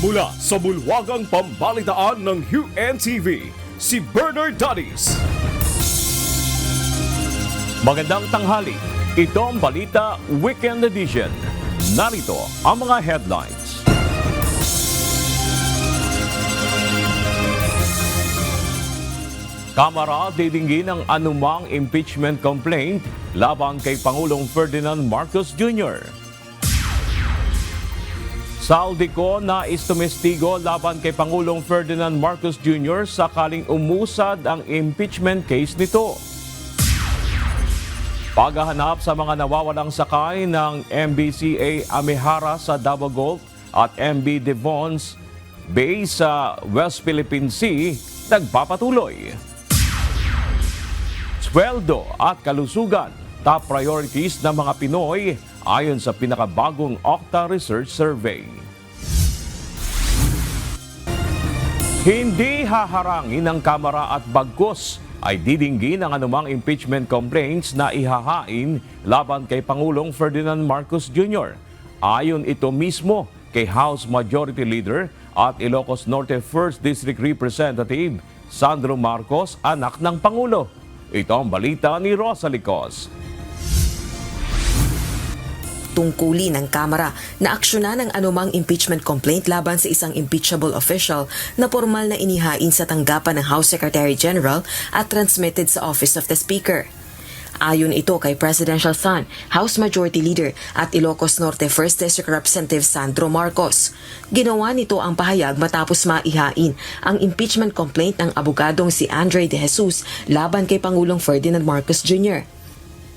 Mula sa bulwagang pambalitaan ng UNTV, si Bernard Danis. Magandang tanghali. Ito ang Balita Weekend Edition. Narito ang mga headlines. Kamara didinggin ng anumang impeachment complaint laban kay Pangulong Ferdinand Marcos Jr. Saldico nais tumestigo laban kay Pangulong Ferdinand Marcos Jr. sakaling umusad ang impeachment case nito. Paghahanap sa mga nawawalang sakay ng MBCA Amihara sa Davao Gulf at MB Devons Bay sa West Philippine Sea nagpapatuloy. Sweldo at kalusugan, top priorities ng mga Pinoy ayon sa pinakabagong Octa Research Survey. Hindi haharangin ng Kamara at bagkus ay didinggin ang anumang impeachment complaints na ihahain laban kay Pangulong Ferdinand Marcos Jr. Ayon ito mismo kay House Majority Leader at Ilocos Norte 1st District Representative Sandro Marcos, anak ng Pangulo. Ito ang balita ni Rosa Licos. Tungkulin ng Kamara na aksyonan ng anumang impeachment complaint laban sa isang impeachable official na formal na inihain sa tanggapan ng House Secretary General at transmitted sa Office of the Speaker. Ayon ito kay Presidential Son, House Majority Leader at Ilocos Norte 1st District Representative Sandro Marcos. Ginawa nito ang pahayag matapos maihain ang impeachment complaint ng abogadong si Andre De Jesus laban kay Pangulong Ferdinand Marcos Jr.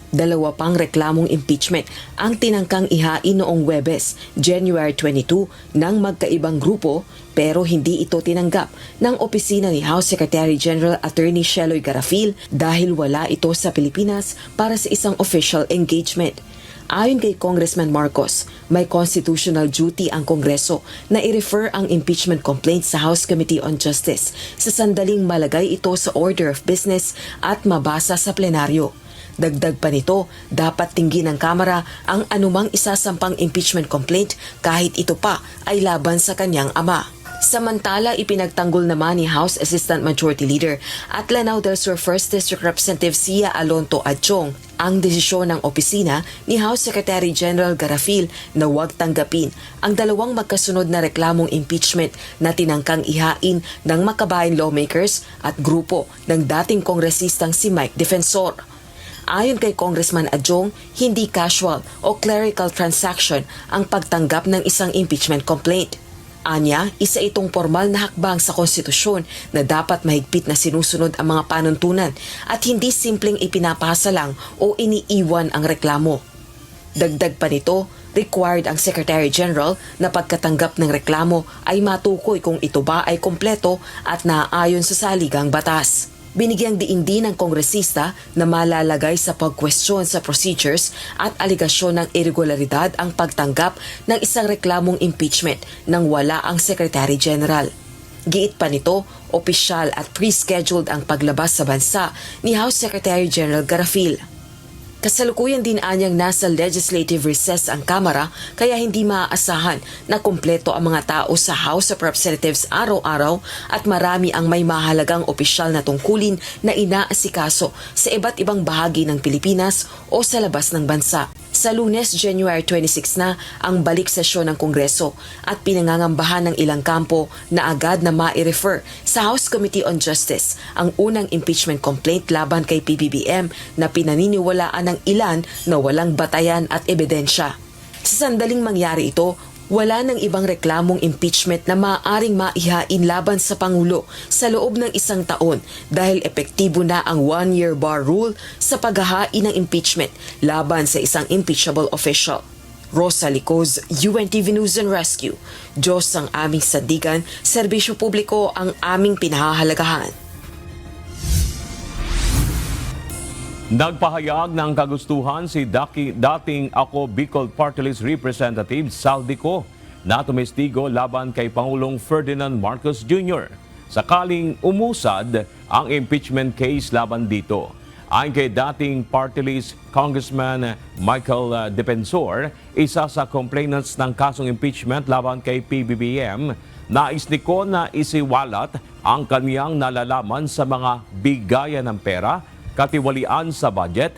Dalawa pang reklamong impeachment ang tinangkang ihain noong Huwebes, January 22 ng magkaibang grupo pero hindi ito tinanggap ng opisina ni House Secretary General Attorney Sheloy Garafil dahil wala ito sa Pilipinas para sa isang official engagement. Ayon kay Congressman Marcos, may constitutional duty ang Kongreso na i-refer ang impeachment complaint sa House Committee on Justice sa sandaling malagay ito sa order of business at mabasa sa plenaryo. Dagdag pa nito, dapat tinggin ng Kamara ang anumang isasampang impeachment complaint kahit ito pa ay laban sa kanyang ama. Samantala, ipinagtanggol naman ni House Assistant Majority Leader at Lanao del Sur 1st District Representative Sia Alonto Adchong ang desisyon ng opisina ni House Secretary General Garafil na huwag tanggapin ang dalawang magkasunod na reklamong impeachment na tinangkang ihain ng makabayan lawmakers at grupo ng dating kongresistang si Mike Defensor. Ayon kay Congressman Adjong, hindi casual o clerical transaction ang pagtanggap ng isang impeachment complaint. Anya, isa itong formal na hakbang sa konstitusyon na dapat mahigpit na sinusunod ang mga panuntunan at hindi simpleng ipinapasa lang o iniiwan ang reklamo. Dagdag pa nito, required ang Secretary General na pagkatanggap ng reklamo ay matukoy kung ito ba ay kompleto at naaayon sa saligang batas. Binigyang diin din ng kongresista na malalagay sa pagkwestiyon sa procedures at aligasyon ng irregularidad ang pagtanggap ng isang reklamong impeachment nang wala ang Secretary General. Giit pa nito, opisyal at pre-scheduled ang paglabas sa bansa ni House Secretary General Garafil. Kasalukuyan din anyang nasa legislative recess ang Kamara kaya hindi maaasahan na kumpleto ang mga tao sa House of Representatives araw-araw at marami ang may mahalagang opisyal na tungkulin na inaasikaso sa iba't ibang bahagi ng Pilipinas o sa labas ng bansa. Sa Lunes, January 26 na ang balik sesyon ng Kongreso at pinangangambahan ng ilang kampo na agad na ma-refer sa House Committee on Justice ang unang impeachment complaint laban kay PBBM na pinaniniwalaan ng ilan na walang batayan at ebidensya. Sa sandaling mangyari ito, wala ng ibang reklamong impeachment na maaaring maihain laban sa Pangulo sa loob ng isang taon dahil epektibo na ang one-year bar rule sa paghahain ng impeachment laban sa isang impeachable official. Rosa Licos, UNTV News and Rescue. Diyos ang aming sandigan, serbisyo publiko ang aming pinahahalagahan. Nagpahayag ng kagustuhan si dating Ako Bicol Party List Representative Saldico na tumestigo laban kay Pangulong Ferdinand Marcos Jr. sakaling umusad ang impeachment case laban dito. Ayon kay dating party list Congressman Michael Defensor, isa sa complainants ng kasong impeachment laban kay PBBM, nais niko na isiwalat ang kaniyang nalalaman sa mga bigayan ng pera, katiwalian sa budget,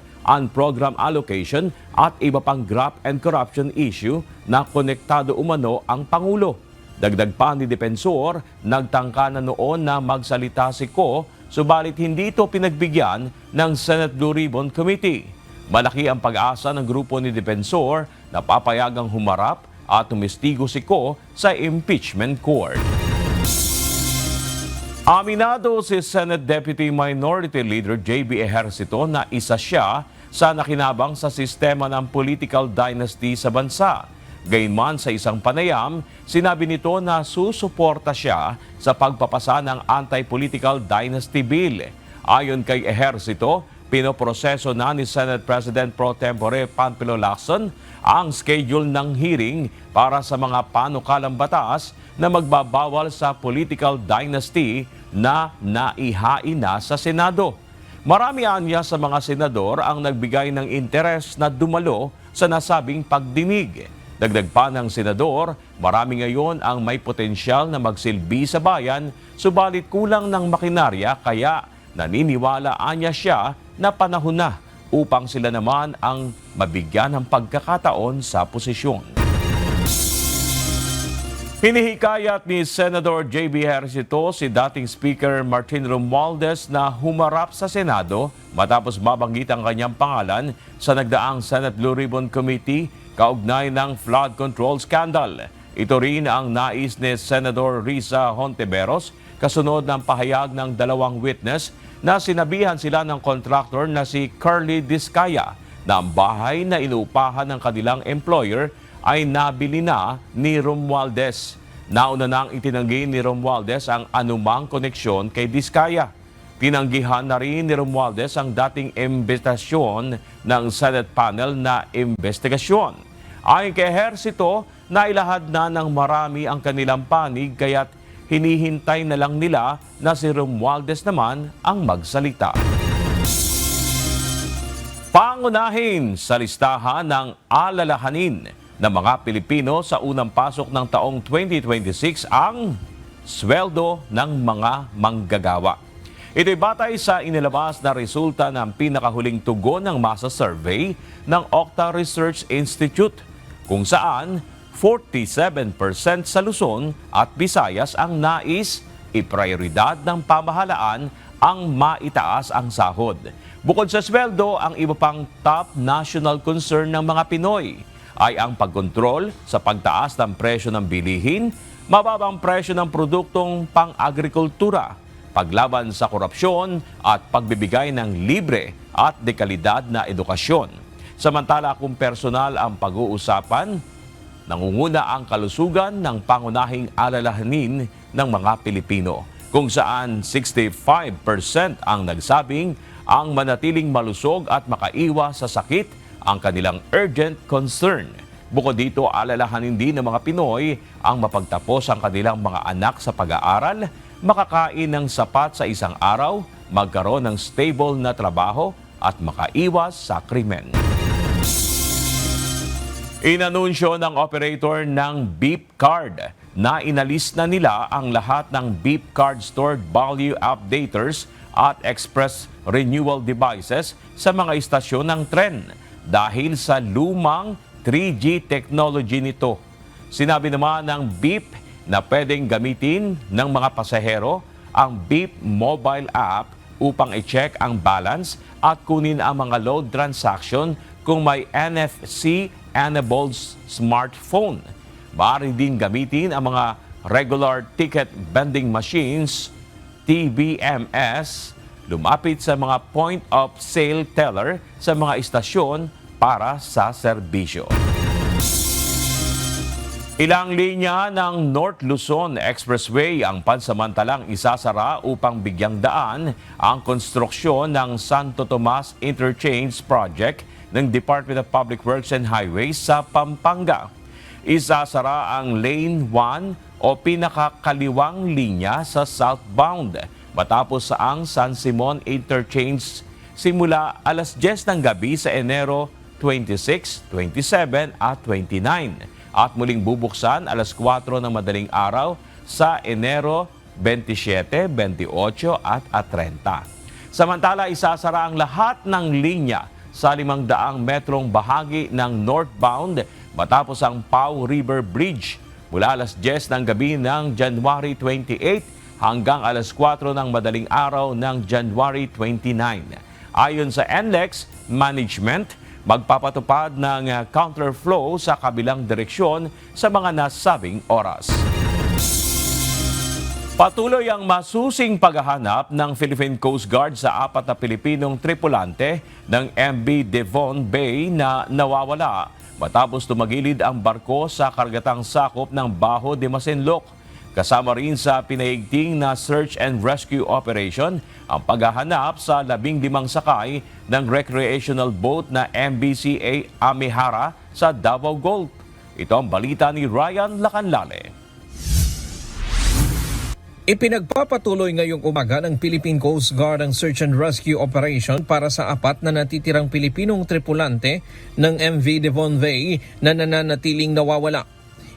program allocation at iba pang graft and corruption issue na konektado umano ang Pangulo. Dagdag pa ni Defensor, nagtangka na noon na magsalita si Ko, subalit hindi ito pinagbigyan ng Senate Blue Ribbon Committee. Malaki ang pag-asa ng grupo ni Defensor na papayagang humarap at tumistigo si Ko sa impeachment court. Aminado si Senate Deputy Minority Leader J.B. Ejercito na isa siya sa nakinabang sa sistema ng political dynasty sa bansa. Gayunman sa isang panayam, sinabi nito na susuporta siya sa pagpapasa ng Anti-Political Dynasty Bill. Ayon kay Ejercito, pinoproseso na ni Senate President Pro Tempore Panfilo Lacson ang schedule ng hearing para sa mga panukalang batas na magbabawal sa political dynasty na naihain na sa Senado. Marami anya sa mga senador ang nagbigay ng interes na dumalo sa nasabing pagdinig. Dagdag pa ng senador, marami ngayon ang may potensyal na magsilbi sa bayan, subalit kulang ng makinarya kaya naniniwala anya siya na panahon na upang sila naman ang mabigyan ng pagkakataon sa posisyon. Hinihikayat ni Senador J.B. Ejercito si dating Speaker Martin Romualdez na humarap sa Senado matapos mabanggit ang kanyang pangalan sa nagdaang Senate Blue Ribbon Committee kaugnay ng flood control scandal. Ito rin ang nais ni Senador Risa Hontiveros kasunod ng pahayag ng dalawang witness na sinabihan sila ng contractor na si Curly Discaya na ang bahay na inuupahan ng kanilang employer ay nabili na ni Romualdez. Nauna nang itinanggi ni Romualdez ang anumang koneksyon kay Discaya. Tinanggihan na rin ni Romualdez ang dating imbitasyon ng Senate panel na investigasyon. Ayon kay Ejercito, nailahad na ng marami ang kanilang panig kaya't hinihintay na lang nila na si Romualdez naman ang magsalita. Pangunahin sa listahan ng alalahanin ng mga Pilipino sa unang pasok ng taong 2026 ang sweldo ng mga manggagawa. Ito'y batay sa inilabas na resulta ng pinakahuling tugon ng masa survey ng Octa Research Institute, kung saan 47% sa Luzon at Visayas ang nais iprioridad ng pamahalaan ang maitaas ang sahod. Bukod sa sweldo, ang iba pang top national concern ng mga Pinoy ay ang pagkontrol sa pagtaas ng presyo ng bilihin, mababang presyo ng produktong pang-agrikultura, paglaban sa korupsyon at pagbibigay ng libre at dekalidad na edukasyon. Samantala kung personal ang pag-uusapan, nangunguna ang kalusugan ng pangunahing alalahanin ng mga Pilipino, kung saan 65% ang nagsabing ang manatiling malusog at makaiwas sa sakit ang kanilang urgent concern. Bukod dito, alalahanin din ng mga Pinoy ang mapagtapos ang kanilang mga anak sa pag-aaral, makakain ng sapat sa isang araw, magkaroon ng stable na trabaho at makaiwas sa krimen. Inanunsyo ng operator ng Beep Card na inalis na nila ang lahat ng Beep Card Stored Value Updaters at Express Renewal Devices sa mga istasyon ng tren dahil sa lumang 3G technology nito. Sinabi naman ng Beep na pwedeng gamitin ng mga pasahero ang Beep mobile app upang i-check ang balance at kunin ang mga load transaction kung may NFC-enabled smartphone. Maaari din gamitin ang mga regular ticket vending machines, TVMS, lumapit sa mga point of sale teller sa mga istasyon para sa serbisyo. Ilang linya ng North Luzon Expressway ang pansamantalang isasara upang bigyang daan ang konstruksyon ng Santo Tomas Interchange Project ng Department of Public Works and Highways sa Pampanga. Isasara ang Lane 1 o pinakakaliwang linya sa southbound matapos ang San Simon Interchange simula alas 10 ng gabi sa Enero 26, 27 at 29 at muling bubuksan alas 4 ng madaling araw sa Enero 27, 28 at 30. Samantala, isasara ang lahat ng linya sa 500 metrong bahagi ng northbound matapos ang Pau River Bridge mula alas 10 ng gabi ng January 28 hanggang alas 4 ng madaling araw ng January 29. Ayon sa NLEX Management, magpapatupad ng counterflow sa kabilang direksyon sa mga nasabing oras. Patuloy ang masusing paghahanap ng Philippine Coast Guard sa 4 na Pilipinong tripulante ng MV Devon Bay na nawawala matapos tumagilid ang barko sa kargatang sakop ng Bajo de Masinloc. Kasama rin sa pinaigting na search and rescue operation ang paghahanap sa 15 sakay ng recreational boat na MBCA Amihara sa Davao Gulf. Ito ang balita ni Ryan Lacanlale. Ipinagpapatuloy ngayong umaga ng Philippine Coast Guard ang search and rescue operation para sa 4 na natitirang Pilipinong tripulante ng MV Devon Bay na nananatiling nawawala.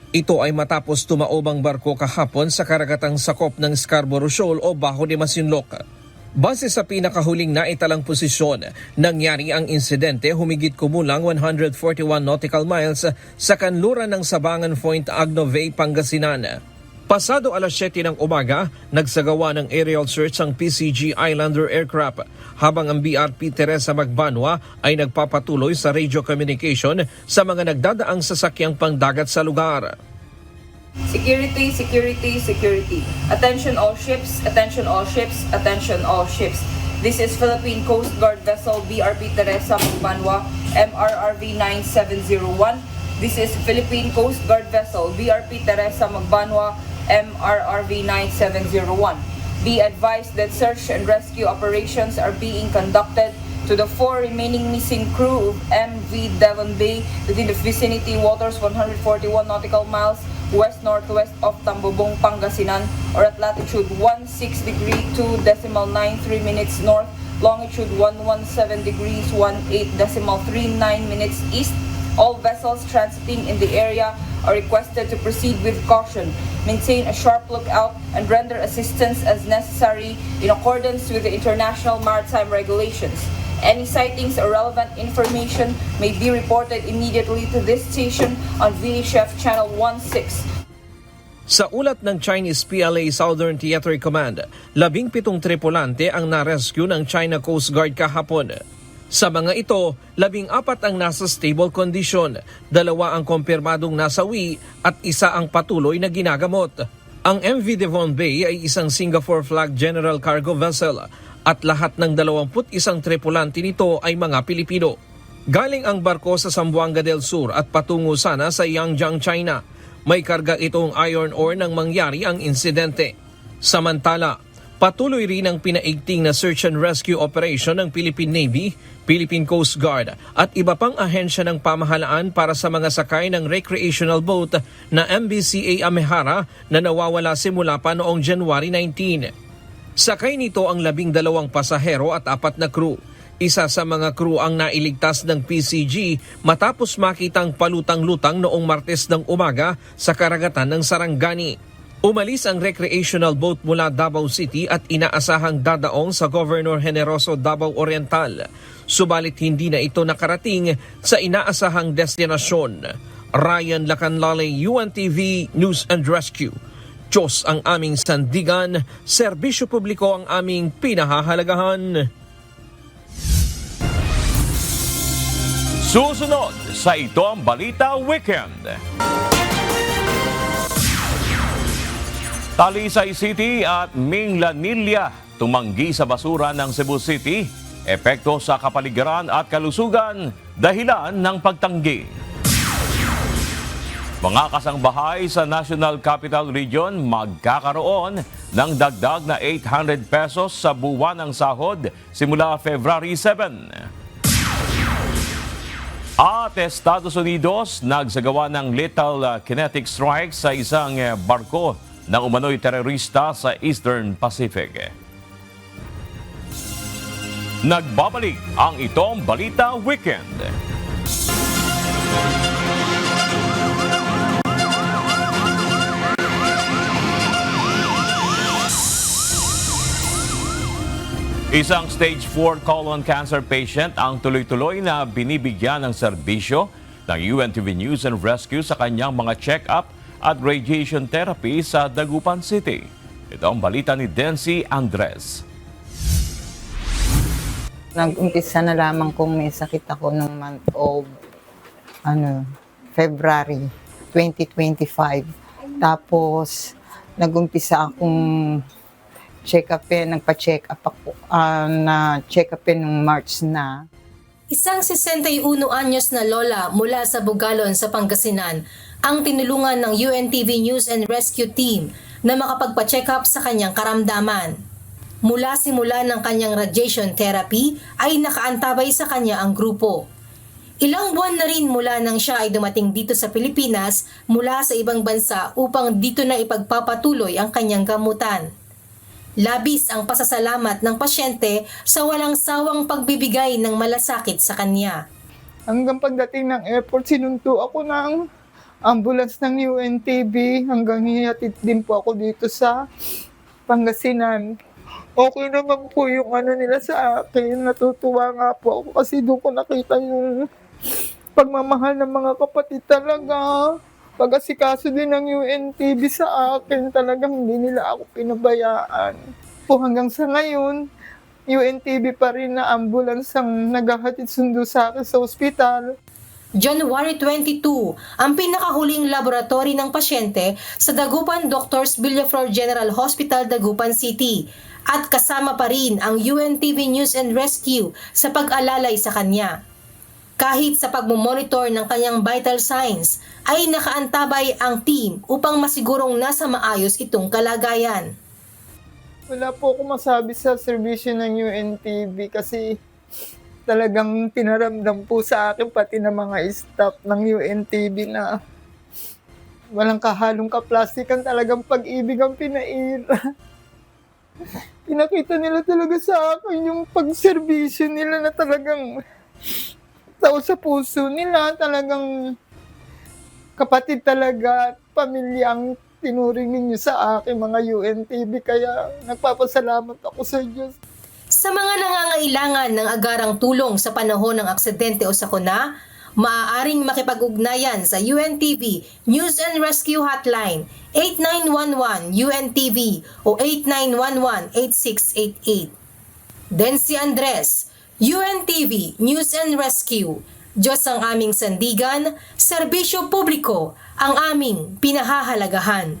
Ito ay matapos tumaob ang barko kahapon sa karagatang sakop ng Scarborough Shoal o Bajo de Masinloc. Base sa pinakahuling naitalang posisyon, nangyari ang insidente humigit kumulang 141 nautical miles sa kanluran ng Sabangan Point, Agno-Bay, Pangasinan. Pasado alas 7 ng umaga, nagsagawa ng aerial search ang PCG Islander aircraft habang ang BRP Teresa Magbanwa ay nagpapatuloy sa radio communication sa mga nagdadaang sasakyang pangdagat sa lugar. Security, security, security. Attention all ships, attention all ships, attention all ships. This is Philippine Coast Guard vessel BRP Teresa Magbanwa, MRRV 9701. This is Philippine Coast Guard vessel BRP Teresa Magbanwa, MRRV 9701. Be advised that search and rescue operations are being conducted to the 4 remaining missing crew of MV Devon Bay within the vicinity waters 141 nautical miles west-northwest of Tambobong, Pangasinan, or at latitude 16 degree 2.93 minutes north, longitude 117 degrees 18.39 minutes east. All vessels transiting in the area are requested to proceed with caution, maintain a sharp lookout, and render assistance as necessary in accordance with the international maritime regulations. Any sightings or relevant information may be reported immediately to this station on VHF Channel 16. Sa ulat ng Chinese PLA Southern Theater Command, 17 tripulante ang na-rescue ng China Coast Guard kahapon. Sa mga ito, 14 ang nasa stable condition, 2 ang kumpirmadong nasawi at 1 ang patuloy na ginagamot. Ang MV Devon Bay ay isang Singapore flag general cargo vessel at lahat ng 21 tripulante nito ay mga Pilipino. Galing ang barko sa Zamboanga del Sur at patungo sana sa Yangjiang, China. May karga itong iron ore nang mangyari ang insidente. Samantala, patuloy rin ang pinaigting na search and rescue operation ng Philippine Navy, Philippine Coast Guard at iba pang ahensya ng pamahalaan para sa mga sakay ng recreational boat na MBCA Amihara na nawawala simula pa noong January 19. Sakay nito ang 12 pasahero at 4 na crew. Isa sa mga crew ang nailigtas ng PCG matapos makitang palutang-lutang noong Martes ng umaga sa karagatan ng Sarangani. Umalis ang recreational boat mula Davao City at inaasahang dadaong sa Governor Generoso Davao Oriental. Subalit hindi na ito nakarating sa inaasahang destinasyon. Ryan Lacanlale, UNTV News and Rescue. Diyos ang aming sandigan, serbisyo publiko ang aming pinahahalagahan. Susunod sa Ito ang Balita Weekend. Talisay City at Minglanilla tumanggi sa basura ng Cebu City. Epekto sa kapaligiran at kalusugan dahilan ng pagtanggi. Mga kasangbahay sa National Capital Region magkakaroon ng dagdag na 800 pesos sa buwan ng sahod simula February 7. At Estados Unidos nagsagawa ng lethal kinetic strike sa isang barko ng umano'y terorista sa Eastern Pacific. Nagbabalik ang Itong Balita Weekend. Isang stage 4 colon cancer patient ang tuloy-tuloy na binibigyan ng serbisyo ng UNTV News and Rescue sa kanyang mga check-up at radiation therapy sa Dagupan City. Ito ang balita ni Dency Andres. Nag-umpisa na lamang kung may sakit ako nung month of February 2025. Tapos nag-umpisa akong nagpa-check up ako na check up nung March na. Isang 61 anyos na lola mula sa Bugalon sa Pangasinan ang tinulungan ng UNTV News and Rescue Team na makapagpa-check up sa kanyang karamdaman. Mula simula ng kanyang radiation therapy ay nakaantabay sa kanya ang grupo. Ilang buwan na rin mula nang siya ay dumating dito sa Pilipinas mula sa ibang bansa upang dito na ipagpapatuloy ang kanyang gamutan. Labis ang pasasalamat ng pasyente sa walang sawang pagbibigay ng malasakit sa kanya. Hanggang pagdating ng airport, sinunto ako ng ambulance ng UNTV hanggang hihatid din po ako dito sa Pangasinan. Okay naman po yung nila sa akin. Natutuwa nga po ako kasi doon ko nakita yung pagmamahal ng mga kapatid talaga. Pag-asikaso din ng UNTV sa akin, talagang hindi nila ako pinabayaan. Po hanggang sa ngayon, UNTV pa rin na ambulance ang naghahatid sundo sa akin sa ospital. January 22, ang pinakahuling laboratory ng pasyente sa Dagupan Doctors Villaflor General Hospital, Dagupan City. At kasama pa rin ang UNTV News and Rescue sa pag-alalay sa kanya. Kahit sa pagmumonitor ng kanyang vital signs, ay nakaantabay ang team upang masigurong nasa maayos itong kalagayan. Wala po ako masabi sa serbisyo ng UNTV kasi talagang pinaramdam po sa akin pati ng mga staff ng UNTV na walang kahalong kaplastikan, talagang pag-ibig ang pinaira. Pinakita nila talaga sa akin yung pagserbisyo nila na talagang tao sa puso nila, talagang kapatid talaga at pamilya ang tinuring ninyo sa akin mga UNTV, kaya nagpapasalamat ako sa Diyos. Sa mga nangangailangan ng agarang tulong sa panahon ng aksidente o sakuna, maaaring makipag-ugnayan sa UNTV News and Rescue Hotline 8911 UNTV o 8911-8688. Dency Andres, UNTV News and Rescue. Diyos ang aming sandigan, serbisyo publiko ang aming pinahahalagahan.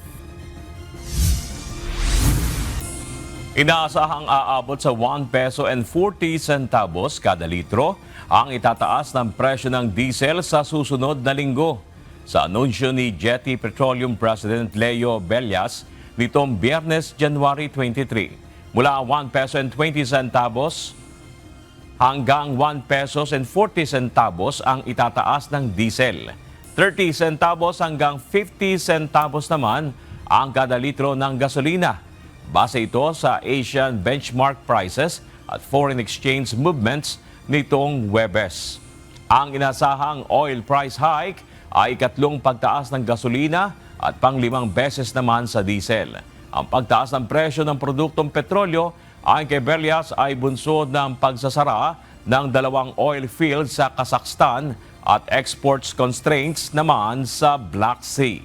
Inaasahang aabot sa 1 peso and 40 centavos kada litro ang itataas ng presyo ng diesel sa susunod na linggo. Sa anunsyo ni Jetty Petroleum President Leo Bellas nitong Biyernes, January 23, mula 1 peso and 20 centavos hanggang 1 pesos and 40 centavos ang itataas ng diesel. 30 centavos hanggang 50 centavos naman ang kada litro ng gasolina. Base ito sa Asian benchmark prices at foreign exchange movements nitong Huwebes. Ang inasahang oil price hike ay ikatlong pagtaas ng gasolina at pang-5 beses naman sa diesel. Ang pagtaas ng presyo ng produktong petrolyo ayon kay Bellas ay bunsod ng pagsasara ng 2 oil fields sa Kazakhstan at exports constraints naman sa Black Sea.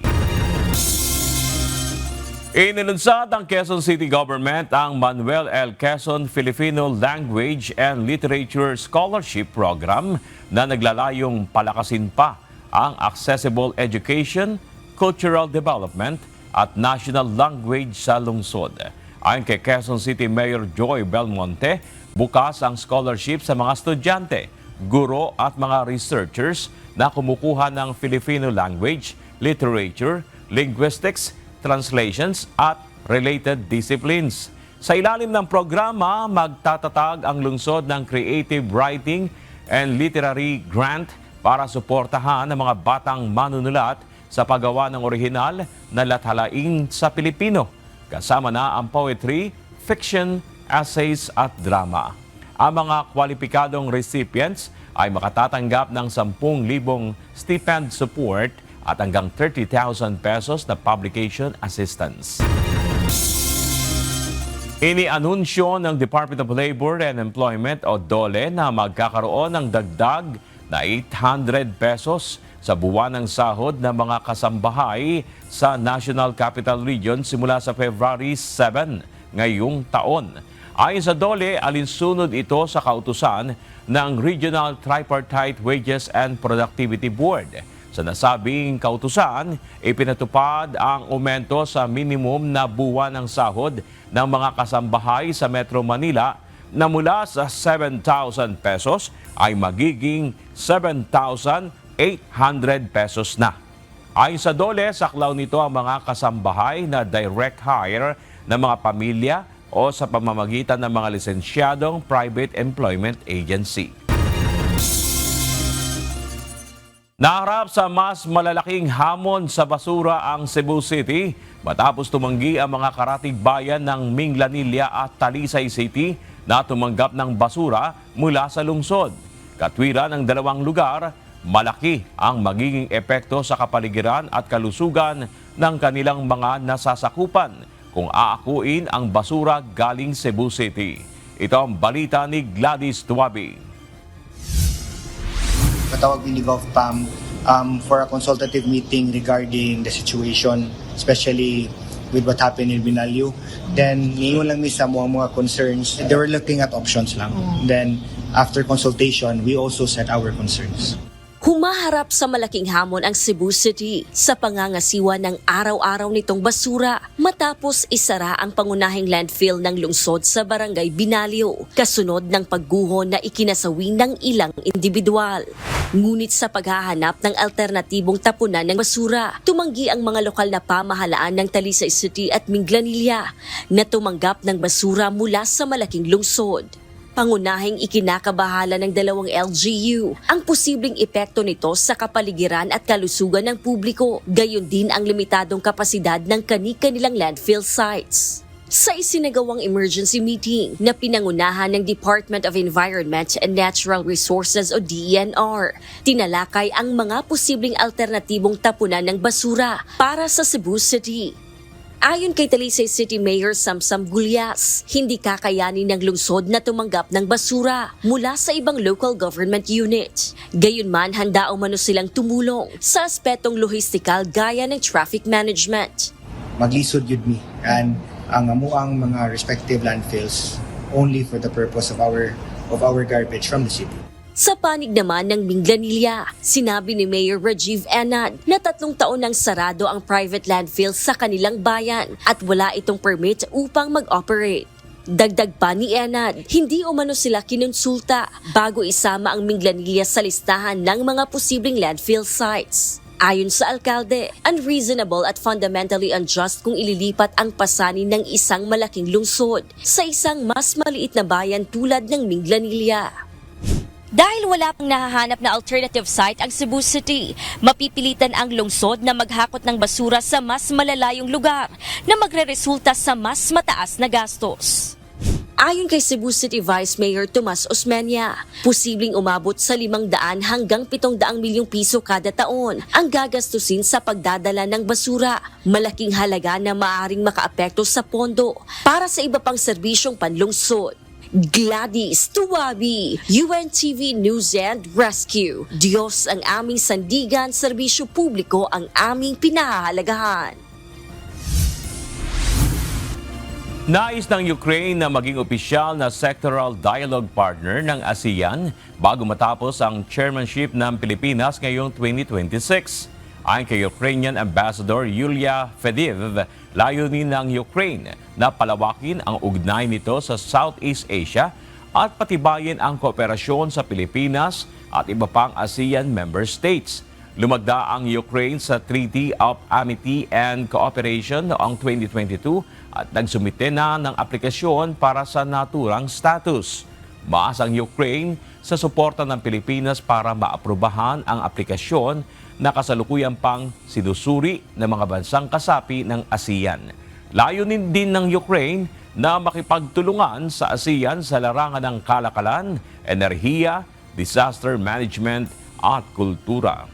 Inilunsad ng Quezon City Government ang Manuel L. Quezon Filipino Language and Literature Scholarship Program na naglalayong palakasin pa ang accessible education, cultural development at national language sa lungsod. Ayon kay Quezon City Mayor Joy Belmonte, bukas ang scholarship sa mga estudyante, guro at mga researchers na kumukuha ng Filipino language, literature, linguistics, translations at related disciplines. Sa ilalim ng programa, magtatatag ang lungsod ng Creative Writing and Literary Grant para suportahan ang mga batang manunulat sa paggawa ng orihinal na lathalain sa Pilipino. Kasama na ang poetry, fiction, essays at drama. Ang mga kwalipikadong recipients ay makatatanggap ng 10,000 stipend support at hanggang 30,000 pesos na publication assistance. Inianunsyo ng Department of Labor and Employment o DOLE na magkakaroon ng dagdag na 800 pesos sa buwan ng sahod ng mga kasambahay sa National Capital Region simula sa February 7 ngayong taon. Ayon sa DOLE, alinsunod ito sa kautusan ng Regional Tripartite Wages and Productivity Board. Sa nasabing kautusan, ipinatupad ang aumento sa minimum na buwan ng sahod ng mga kasambahay sa Metro Manila na mula sa 7,000 pesos ay magiging 7,800 pesos na. Ayon sa DOLE, saklaw nito ang mga kasambahay na direct hire ng mga pamilya o sa pamamagitan ng mga lisensyadong private employment agency. Naharap sa mas malalaking hamon sa basura ang Cebu City matapos tumanggi ang mga karatig bayan ng Minglanilla at Talisay City na tumanggap ng basura mula sa lungsod. Katwiran ng dalawang lugar, malaki ang magiging epekto sa kapaligiran at kalusugan ng kanilang mga nasasakupan kung aakuin ang basura galing Cebu City. Ito ang balita ni Gladys Tuabi. Patawag ni GovPAM for a consultative meeting regarding the situation, especially with what happened in Binalyo. Then, ngayon lang sa mga concerns, they were looking at options lang. Then, after consultation, we also set our concerns. Humaharap sa malaking hamon ang Cebu City sa pangangasiwa ng araw-araw nitong basura matapos isara ang pangunahing landfill ng lungsod sa Barangay Binalyo, kasunod ng pagguho na ikinasawi ng ilang individual. Ngunit sa paghahanap ng alternatibong tapunan ng basura, tumanggi ang mga lokal na pamahalaan ng Talisay City at Minglanilla na tumanggap ng basura mula sa malaking lungsod. Pangunahing ikinakabahala ng dalawang LGU ang posibleng epekto nito sa kapaligiran at kalusugan ng publiko, gayon din ang limitadong kapasidad ng kani-kanilang landfill sites. Sa isinagawang emergency meeting na pinangunahan ng Department of Environment and Natural Resources o DENR, tinalakay ang mga posibleng alternatibong tapunan ng basura para sa Cebu City. Ayon kay Talisay City Mayor Samsam Gulyas, hindi kakayanin ng lungsod na tumanggap ng basura mula sa ibang local government unit. Gayunman, handa umano silang tumulong sa aspetong lohistikal gaya ng traffic management. Maglisod yun mi and ang amuang mga respective landfills only for the purpose of our garbage from the city. Sa panig naman ng Minglanilla, sinabi ni Mayor Rajiv Enad na 3 taon nang sarado ang private landfill sa kanilang bayan at wala itong permit upang mag-operate. Dagdag pa ni Enad, hindi umano sila kinonsulta bago isama ang Minglanilla sa listahan ng mga posibleng landfill sites. Ayon sa alkalde, unreasonable at fundamentally unjust kung ililipat ang pasanin ng isang malaking lungsod sa isang mas maliit na bayan tulad ng Minglanilla. Dahil wala pang nahahanap na alternative site ang Cebu City, mapipilitan ang lungsod na maghakot ng basura sa mas malalayong lugar na magreresulta sa mas mataas na gastos. Ayon kay Cebu City Vice Mayor Tomas Osmeña, posibleng umabot sa 500 hanggang 700 milyong piso kada taon ang gagastusin sa pagdadala ng basura, malaking halaga na maaaring makaapekto sa pondo para sa iba pang serbisyong panlungsod. Gladys Tuabi, UNTV News and Rescue. Diyos ang aming sandigan, serbisyo publiko ang aming pinahahalagahan. Nais ng Ukraine na maging opisyal na sectoral dialogue partner ng ASEAN bago matapos ang chairmanship ng Pilipinas ngayong 2026. Ayon kay Ukrainian Ambassador Yulia Fediev, layunin ng Ukraine na palawakin ang ugnay nito sa Southeast Asia at patibayin ang kooperasyon sa Pilipinas at iba pang ASEAN member states. Lumagda ang Ukraine sa Treaty of Amity and Cooperation noong 2022 at nagsumite na ng aplikasyon para sa naturang status. Maas ang Ukraine sa suporta ng Pilipinas para maaprubahan ang aplikasyon na kasalukuyan pang sinusuri ng mga bansang kasapi ng ASEAN. Layunin din ng Ukraine na makipagtulungan sa ASEAN sa larangan ng kalakalan, enerhiya, disaster management at kultura.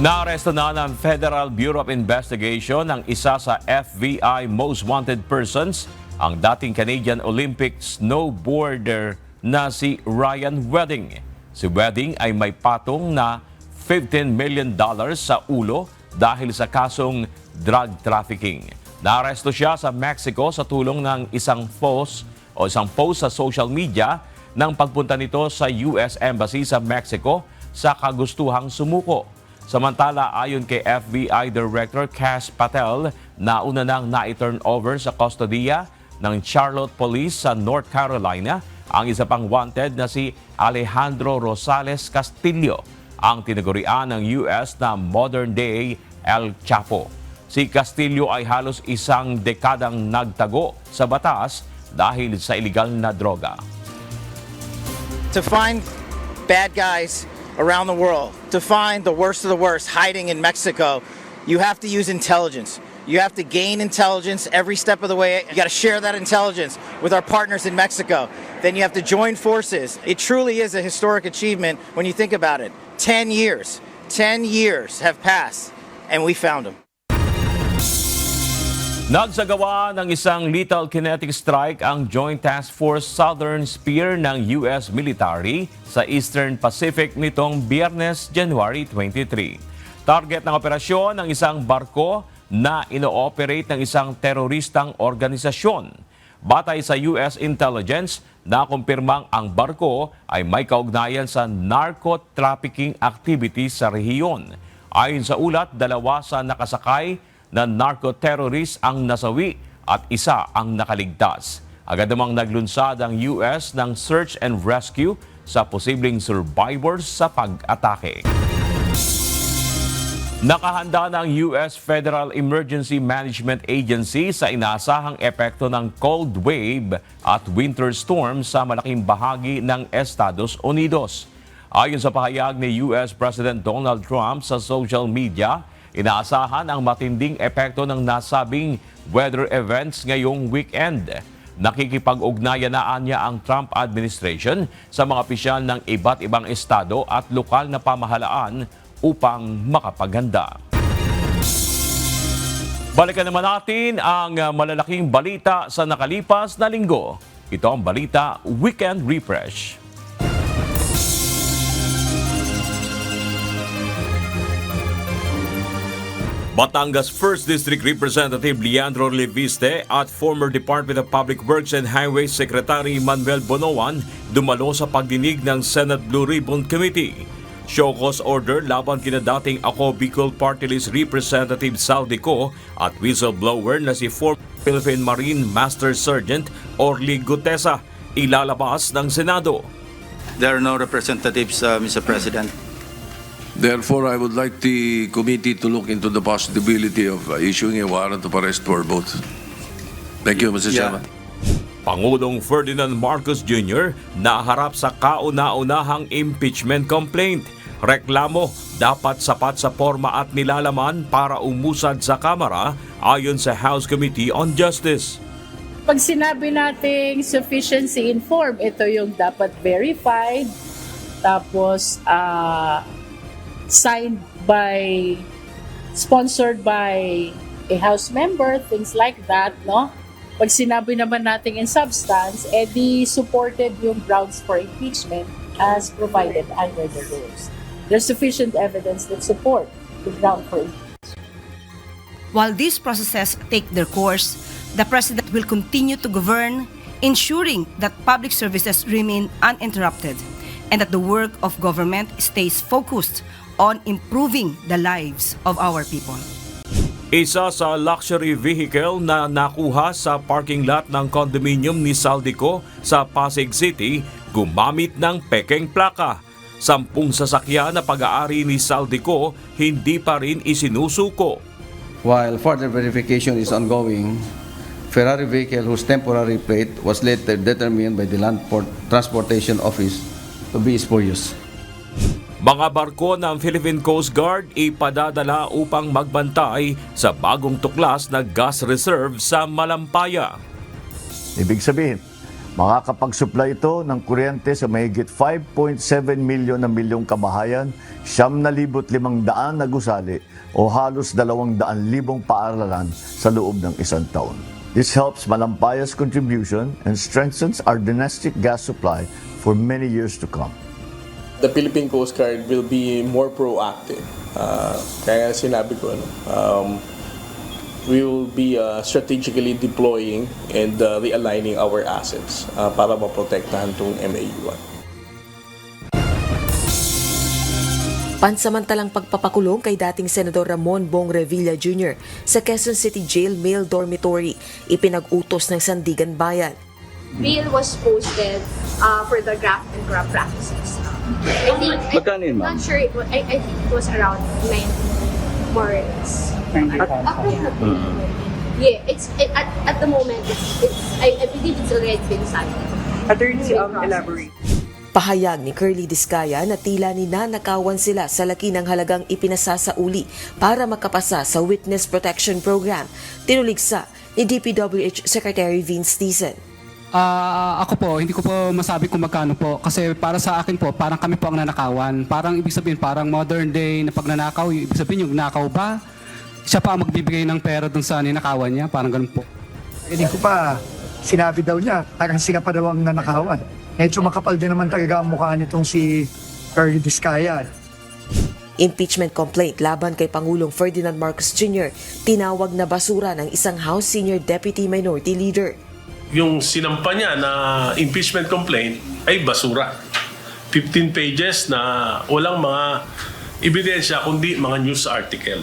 Naaresto na ng Federal Bureau of Investigation ang isa sa FBI Most Wanted Persons, ang dating Canadian Olympic snowboarder na si Ryan Wedding. Si Wedding ay may patong na $15 million sa ulo dahil sa kasong drug trafficking. Naaresto siya sa Mexico sa tulong ng isang post sa social media ng pagpunta nito sa US Embassy sa Mexico sa kagustuhang sumuko. Samantala, ayon kay FBI Director Kash Patel, nauna nang na-turn over sa kustodiya ng Charlotte Police sa North Carolina ang isa pang wanted na si Alejandro Rosales Castillo, ang tinagurian ng US na modern-day El Chapo. Si Castillo ay halos isang dekadang nagtago sa batas dahil sa iligal na droga. To find bad guys around the world, to find the worst of the worst hiding in Mexico, you have to use intelligence. You have to gain intelligence every step of the way. You got to share that intelligence with our partners in Mexico. Then you have to join forces. It truly is a historic achievement when you think about it. 10 years have passed and we found them. Nagsagawa ng isang lethal kinetic strike ang Joint Task Force Southern Spear ng US military sa Eastern Pacific nitong Biyernes, January 23. Target ng operasyon ng isang barko na ino-operate ng isang teroristang organisasyon. Batay sa US intelligence, nakumpirmang ang barko ay may kaugnayan sa narco-trafficking activities sa rehiyon. Ayon sa ulat, 2 sa nakasakay na narco-terrorist ang nasawi at isa ang nakaligtas. Agad namang naglunsad ang US ng search and rescue sa posibleng survivors sa pag-atake. Nakahanda ng US Federal Emergency Management Agency sa inaasahang epekto ng cold wave at winter storm sa malaking bahagi ng Estados Unidos. Ayon sa pahayag ni US President Donald Trump sa social media, inaasahan ang matinding epekto ng nasabing weather events ngayong weekend. Nakikipag-ugnayan na niya ang Trump administration sa mga opisyal ng iba't ibang estado at lokal na pamahalaan upang makapaghanda. Balikan naman natin ang malalaking balita sa nakalipas na linggo. Ito ang Balita Weekend Refresh. Batangas 1st District Representative Leandro Leviste at former Department of Public Works and Highways Secretary Manuel Bonoan dumalo sa pagdinig ng Senate Blue Ribbon Committee. Show cause order laban kina dating Ako Bicol Party List Representative Saldico at whistleblower na si former Philippine Marine Master Sergeant Orly Gutesa ilalabas ng Senado. There are no representatives, Mr. President. Therefore, I would like the committee to look into the possibility of issuing a warrant of arrest for both. Thank you, Mr. Chairman. Pangulong Ferdinand Marcos Jr. naharap sa kauna-unahang impeachment complaint. Reklamo, dapat sapat sa forma at nilalaman para umusad sa Kamara ayon sa House Committee on Justice. Pag sinabi nating sufficiency in form, ito yung dapat verified, tapos signed by, sponsored by a House member, things like that, no? Pag sinabi naman natin in substance, edi supported yung grounds for impeachment as provided under the rules. There's sufficient evidence that support the ground for impeachment. While these processes take their course, the President will continue to govern, ensuring that public services remain uninterrupted and that the work of government stays focused on improving the lives of our people. Isa sa luxury vehicle na nakuha sa parking lot ng condominium ni Saldico sa Pasig City gumamit ng pekeng plaka. 10 sasakyan na pag-aari ni Saldico hindi pa rin isinusuko. While further verification is ongoing, Ferrari vehicle whose temporary plate was later determined by the Land Transportation Office to be spurious. Mga barko ng Philippine Coast Guard ipadadala upang magbantay sa bagong tuklas na gas reserve sa Malampaya. Ibig sabihin, makakapag-supply ito ng kuryente sa mahigit 5.7 milyong kabahayan, 9,500 na gusali o halos 200,000 paaralan sa loob ng isang taon. This helps Malampaya's contribution and strengthens our domestic gas supply for many years to come. The Philippine Coast Guard will be more proactive. Kaya sinabi ko, we will be strategically deploying and realigning our assets para maprotektahan itong MAU1. Pansamantalang pagpapakulong kay dating Senador Ramon Bong Revilla Jr. sa Quezon City Jail Male Dormitory, ipinag-utos ng Sandigan Bayan. Bill was posted for the graft and grab practices. I think, I'm not sure, I think it was around 90 more or less. Yeah, at the moment, I believe it's already been signed. Attorney, elaborate. Pahayag ni Curly Discaya na tila ninanakawan sila sa laki ng halagang ipinasasauli para makapasa sa Witness Protection Program, tinuligsa ni DPWH Secretary Vince Tizon. Ako po, hindi ko po masabi kung magkano po. Kasi para sa akin po, parang kami po ang nanakawan. Parang ibig sabihin, parang modern day na pagnanakaw. Ibig sabihin, yung nakaw ba? Siya pa ang magbibigay ng pera dun sa ninakawan niya. Parang ganun po. Hindi ko pa sinabi daw niya, parang sila pa daw ang nanakawan. Medyo makapal din naman talaga ang mukha nitong si Curly Discaya. Impeachment complaint laban kay Pangulong Ferdinand Marcos Jr. tinawag na basura ng isang House Senior Deputy Minority Leader. Yung sinampa niya na impeachment complaint ay basura. 15 pages na walang mga ebidensya kundi mga news article.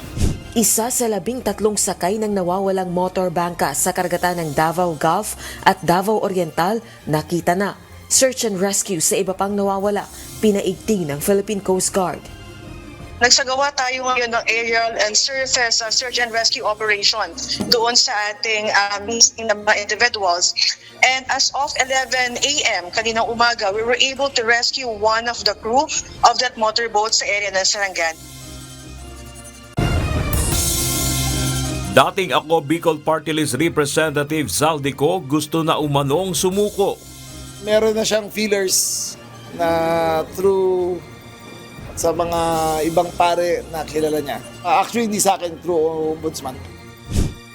Isa sa 13 sakay ng nawawalang motor bangka sa karagatan ng Davao Gulf at Davao Oriental nakita na. Search and rescue sa iba pang nawawala, pinaigting ng Philippine Coast Guard. Nagsagawa tayo ngayon ng aerial and surface search and rescue operation doon sa ating missing na mga individuals. And as of 11 a.m. kaninang umaga, we were able to rescue one of the crew of that motorboat sa area ng Sarangani. Dating ako Bicol Party List Representative Zaldico gusto na umanong sumuko. Meron na siyang feelers na through sa mga ibang pare na kilala niya. Actually, hindi sa akin, through Ombudsman.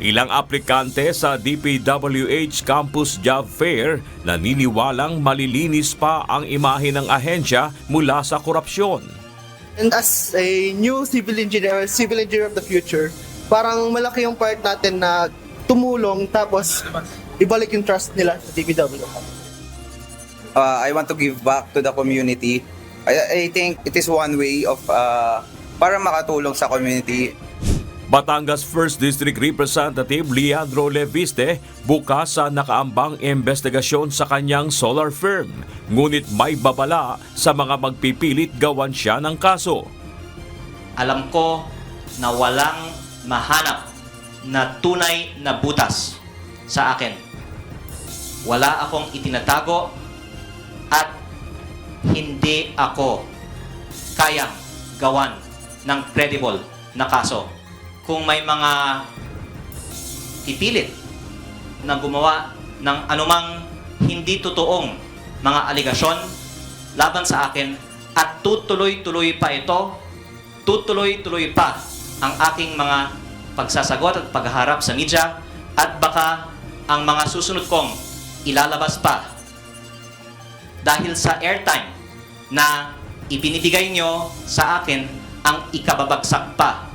Ilang aplikante sa DPWH Campus Job Fair naniniwalang malilinis pa ang imahe ng ahensya mula sa korupsyon. And as a new civil engineer of the future, parang malaki yung part natin na tumulong tapos ibalik yung trust nila sa DPWH. I want to give back to the community. I think it is one way of para makatulong sa community. Batangas 1st District Representative Leandro Leviste bukas sa nakaambang investigasyon sa kanyang solar firm. Ngunit may babala sa mga magpipilit gawan siya ng kaso. Alam ko na walang mahanap na tunay na butas sa akin. Wala akong itinatago at hindi ako kayang gawan ng credible na kaso. Kung may mga pipilit na gumawa ng anumang hindi totoong mga aligasyon laban sa akin at tutuloy-tuloy pa ito, tutuloy-tuloy pa ang aking mga pagsasagot at pagharap sa media at baka ang mga susunod kong ilalabas pa dahil sa airtime na ibinibigay nyo sa akin ang ikababagsak pa.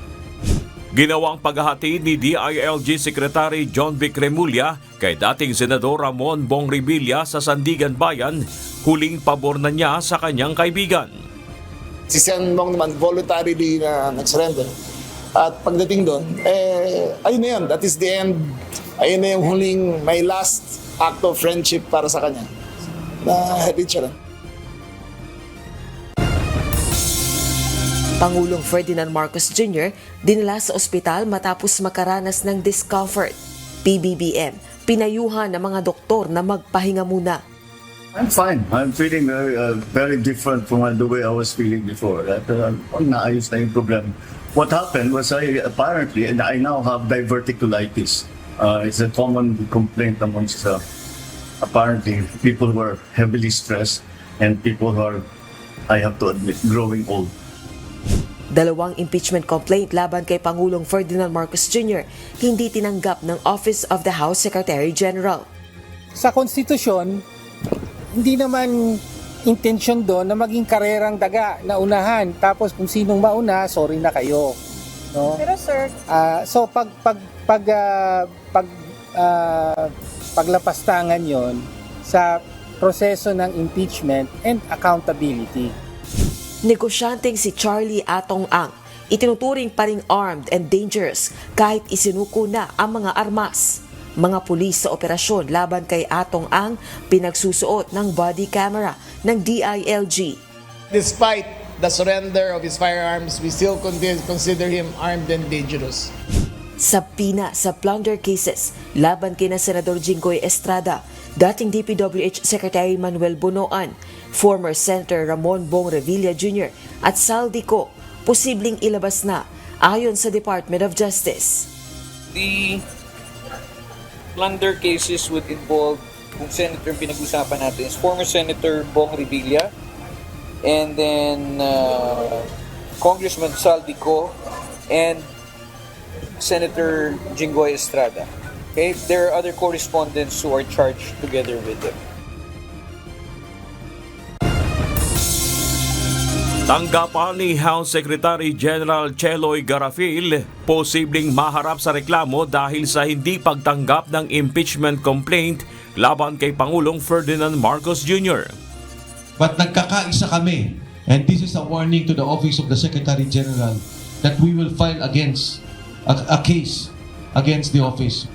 Ginawang paghahatid ni DILG Secretary John Vic Remulla kay dating Senador Ramon Bong Revilla sa Sandigan Bayan, huling pabor na niya sa kanyang kaibigan. Si Sen Bong naman voluntarily na nag-surrender. At pagdating doon, ayun na yun, that is the end. Ayun na yung huling, my last act of friendship para sa kanya. Na Richard. Pangulong Ferdinand Marcos Jr. dinala sa ospital matapos makaranas ng discomfort. PBBM, pinayuhan ng mga doktor na magpahinga muna. I'm fine. I'm feeling very different from the way I was feeling before. Naayos na yung problem. What happened was apparently, and I now have diverticulitis. It's a common complaint amongst apparently people who are heavily stressed and people who are, I have to admit, growing old. Dalawang impeachment complaint laban kay Pangulong Ferdinand Marcos Jr. hindi tinanggap ng Office of the House Secretary General. Sa konstitusyon, hindi naman intensyon doon na maging karerang daga na unahan. Tapos kung sinong mauna, sorry na kayo. No? Pero sir, So paglapastangan yon sa proseso ng impeachment and accountability. Negosyanteng si Charlie Atong Ang, itinuturing pa ring armed and dangerous kahit isinuko na ang mga armas. Mga pulis sa operasyon laban kay Atong Ang pinagsusuot ng body camera ng DILG. Despite the surrender of his firearms, we still consider him armed and dangerous. Sabina sa plunder cases laban kina Senador Jinggoy Estrada, dating DPWH Secretary Manuel Bonoan, former Senator Ramon Bong Revilla Jr. at Saldico, posibleng ilabas na ayon sa Department of Justice. The plunder cases would involve, kung senator pinag-usapan natin, is former Senator Bong Revilla and then Congressman Saldico and Senator Jinggoy Estrada. Okay, there are other correspondents who are charged together with them. Tanggapan ni House Secretary General Cheloy Garafil, posibleng maharap sa reklamo dahil sa hindi pagtanggap ng impeachment complaint laban kay Pangulong Ferdinand Marcos Jr. But nagkakaisa kami, and this is a warning to the Office of the Secretary General that we will file against a case against the office.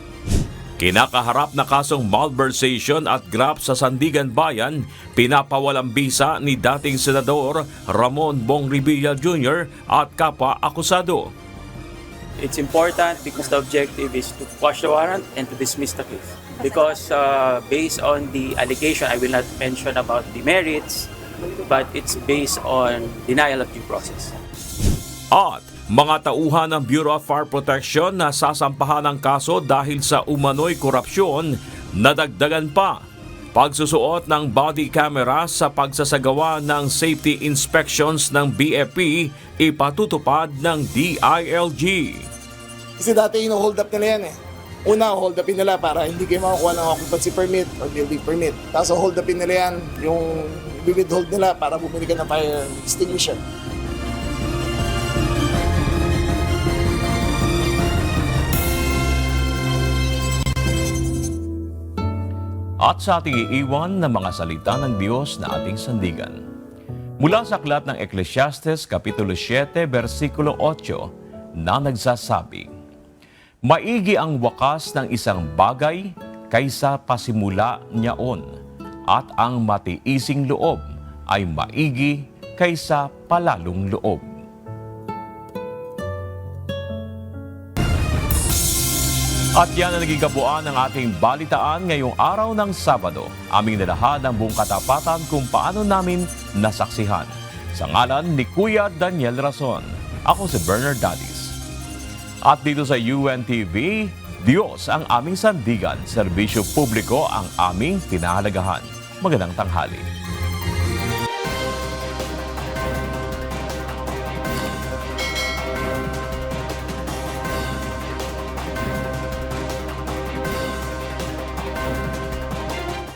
Kinakaharap na kasong malversation at graft sa Sandigan Bayan, pinapawalang bisa ni dating Senador Ramon Bong Revilla Jr. at kapwa akusado. It's important because the objective is to quash the warrant and to dismiss the case. Because based on the allegation, I will not mention about the merits, but it's based on denial of due process. At mga tauhan ng Bureau of Fire Protection na sasampahan ng kaso dahil sa umano'y korupsyon, nadagdagan pa pagsusuot ng body camera sa pagsasagawa ng safety inspections ng BFP ipatutupad ng DILG. Kasi dati hold up nila yan eh. Una, hold upin nila para hindi kayo makakuha ng occupancy permit or building permit. Tapos hold upin nila yan, yung withhold nila para bumili ka ng fire extinguisher. At sa ating iiwan ng mga salita ng Diyos na ating sandigan. Mula sa aklat ng Ecclesiastes, Kapitulo 7, versikulo 8, na nagsasabi, maigi ang wakas ng isang bagay kaysa pasimula niyaon, at ang matiising loob ay maigi kaysa palalong loob. At yan ang naging kabuuan ng ating balitaan ngayong araw ng Sabado. Aming nilahad ng buong katapatan kung paano namin nasaksihan. Sa ngalan ni Kuya Daniel Rason, ako si Bernard Dadis. At dito sa UNTV, Diyos ang aming sandigan, serbisyo publiko ang aming pinahalagahan. Magandang tanghali.